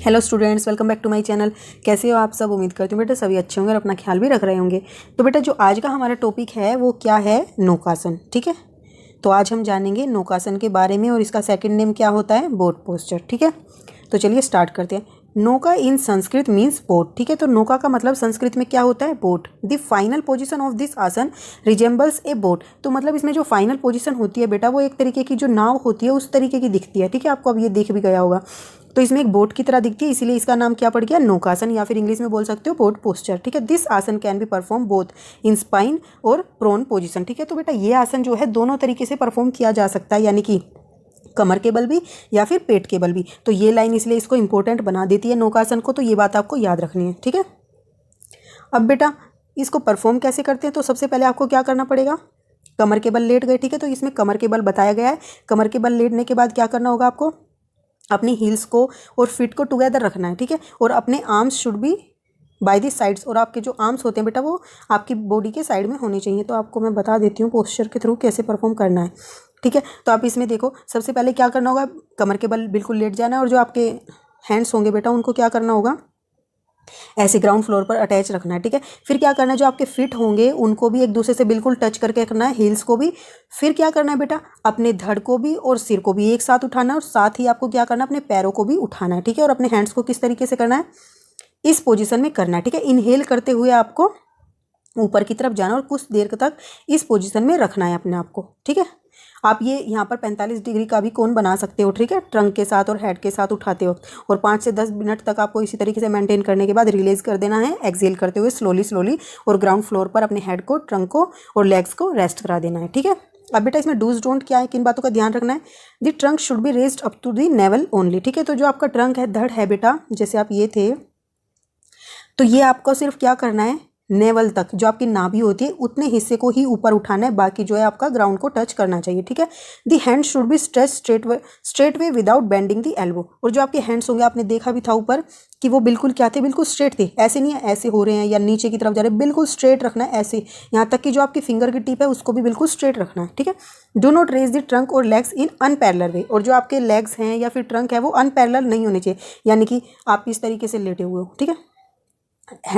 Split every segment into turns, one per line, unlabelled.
Hello students, welcome back to my channel. कैसे हो आप सब? उम्मीद करती हूँ बेटा सभी अच्छे होंगे और अपना ख्याल भी रख रहे होंगे। तो बेटा जो आज का हमारा टॉपिक है वो क्या है? नौकासन। ठीक है, तो आज हम जानेंगे नौकासन के बारे में और इसका सेकंड नेम क्या होता है? Boat posture. ठीक है, तो चलिए स्टार्ट करते हैं। नौका इन संस्कृत मीन्स बोट। ठीक है, तो नौका का मतलब संस्कृत में क्या होता है? Boat. The final position of this आसन रिजेंबल्स ए बोट। तो मतलब इसमें जो फाइनल पोजीशन होती है बेटा वो एक तरीके की जो नाव होती है उस तरीके की दिखती है। ठीक है, आपको अब ये दिख भी गया होगा। तो इसमें एक बोट की तरह दिखती है, इसीलिए इसका नाम क्या पड़ गया? नौकासन, या फिर इंग्लिश में बोल सकते हो बोट पोस्चर। ठीक है, दिस आसन can be perform both in spine और प्रोन पोजीशन। ठीक है, तो बेटा ये आसन जो है दोनों तरीके से परफॉर्म किया जा सकता है, यानी कि कमर के बल भी या फिर पेट के बल भी। तो ये लाइन इसलिए इसको इंपॉर्टेंट बना देती है नौकासन को, तो ये बात आपको याद रखनी है। ठीक है, अब बेटा इसको परफॉर्म कैसे करते हैं? तो सबसे पहले आपको क्या करना पड़ेगा? कमर के बल लेट गए। ठीक है, तो इसमें कमर के बल बताया गया है। कमर के बल लेटने के बाद क्या करना होगा आपको? अपनी हील्स को और फिट को टुगेदर रखना है। ठीक है, और अपने arms should be by the sides, और आपके जो आर्म्स होते हैं बेटा वो आपकी बॉडी के साइड में होने चाहिए। तो आपको मैं बता देती हूँ पोस्चर के थ्रू कैसे परफॉर्म करना है। ठीक है, तो आप इसमें देखो, सबसे पहले क्या करना होगा? कमर के बल बिल्कुल लेट जाना है और जो आपके हैंड्स होंगे बेटा उनको क्या करना होगा? ऐसे ग्राउंड फ्लोर पर अटैच रखना है। ठीक है, फिर क्या करना है? जो आपके फिट होंगे उनको भी एक दूसरे से बिल्कुल टच करके रखना है, हील्स को भी। फिर क्या करना है बेटा? अपने धड़ को भी और सिर को भी एक साथ उठाना है, और साथ ही आपको क्या करना है? अपने पैरों को भी उठाना है। ठीक है, और अपने हैंड्स को किस तरीके से करना है? इस पोजीशन में करना है। ठीक है, इनहेल करते हुए आपको ऊपर की तरफ जाना और कुछ देर तक इस पोजीशन में रखना है अपने आप को। ठीक है, आप ये यहाँ पर 45 डिग्री का भी कोण बना सकते हो। ठीक है, ट्रंक के साथ और हेड के साथ उठाते हो, और 5 से 10 मिनट तक आपको इसी तरीके से मेंटेन करने के बाद रिलीज कर देना है, एक्सेल करते हुए स्लोली स्लोली, और ग्राउंड फ्लोर पर अपने हेड को, ट्रंक को और लेग्स को रेस्ट करा देना है। ठीक है, अब बेटा इसमें डूज डोंट क्या है, किन बातों का ध्यान रखना है? The trunk should be raised up to the navel only. ठीक है, तो जो आपका ट्रंक है, धड़ है बेटा, जैसे आप ये थे, तो ये आपको सिर्फ क्या करना है? नेवल तक, जो आपकी नाभि होती है उतने हिस्से को ही ऊपर उठाना है, बाकी जो है आपका ग्राउंड को टच करना चाहिए। ठीक है, दी hand should be stretch straight way without bending the elbow. और जो आपके हैंड्स होंगे, आपने देखा भी था ऊपर कि वो बिल्कुल क्या थे? बिल्कुल स्ट्रेट थे। ऐसे नहीं है ऐसे हो रहे हैं या नीचे की तरफ जा रहे हैं, बिल्कुल स्ट्रेट रखना है ऐसे। यहाँ तक कि जो आपकी फिंगर की टिप है उसको भी बिल्कुल स्ट्रेट रखना है। ठीक है, do not raise the trunk और लेग्स इन अनपैरेलल वे। और जो आपके लेग्स हैं या फिर ट्रंक है वो अनपैरेलल नहीं होने चाहिए, यानी कि आप इस तरीके से लेटे हुए हो। ठीक है,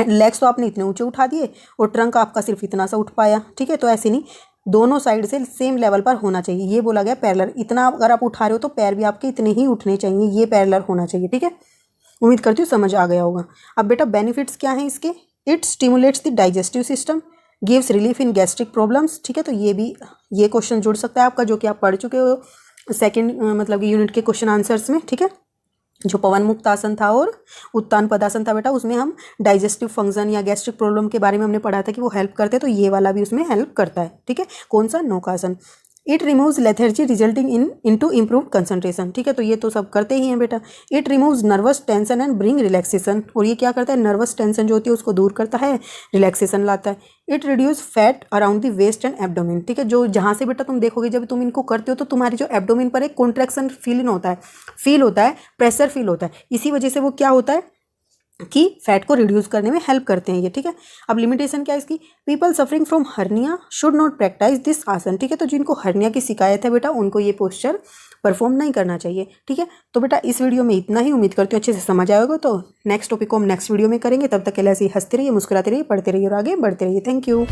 लेग्स तो आपने इतने ऊंचे उठा दिए और ट्रंक आपका सिर्फ इतना सा उठ पाया। ठीक है, तो ऐसे नहीं, दोनों साइड से सेम लेवल पर होना चाहिए। ये बोला गया पैरेलल। इतना अगर आप उठा रहे हो तो पैर भी आपके इतने ही उठने चाहिए, ये पैरेलल होना चाहिए। ठीक है, उम्मीद करती हूँ समझ आ गया होगा। अब बेटा बेनिफिट्स क्या हैं इसके? It stimulates the digestive system, gives relief in gastric problems. ठीक है, तो ये क्वेश्चन जुड़ सकता है आपका, जो कि आप पढ़ चुके हो सेकेंड मतलब यूनिट के क्वेश्चन आंसर्स में। ठीक है, जो पवन मुक्त आसन था और उत्तान पदासन था बेटा, उसमें हम डाइजेस्टिव फंक्शन या गैस्ट्रिक प्रॉब्लम के बारे में हमने पढ़ा था कि वो हेल्प करते हैं, तो ये वाला भी उसमें हेल्प करता है। ठीक है, कौन सा? Naukasana. It removes lethargy resulting in to improve concentration. ठीक है, तो ये तो सब करते ही हैं बेटा। It removes nervous tension and bring relaxation. और ये क्या करता है? नर्वस टेंशन जो होती है उसको दूर करता है, रिलैक्सेशन लाता है। It reduce fat around the waist and abdomen. ठीक है, जो जहाँ से बेटा तुम देखोगे जब तुम इनको करते हो तो तुम्हारी जो एब्डोमिन पर एक कॉन्ट्रैक्शन फील होता है, प्रेशर फील होता है। इसी वजह से वो क्या होता है कि फैट को रिड्यूस करने में हेल्प करते हैं ये। ठीक है, अब लिमिटेशन क्या है इसकी? People suffering from hernia should not practice this आसन। ठीक है, तो जिनको हर्निया की शिकायत है बेटा उनको ये पोस्चर परफॉर्म नहीं करना चाहिए। ठीक है, तो बेटा इस वीडियो में इतना ही। उम्मीद करती हूँ अच्छे से समझ आएगा। तो नेक्स्ट टॉपिक को हम नेक्स्ट वीडियो में करेंगे। तब तक के लिए ऐसे ही हंसते रहिए, मुस्कुराते रहिए, पढ़ते रहिए और आगे बढ़ते रहिए। Thank you.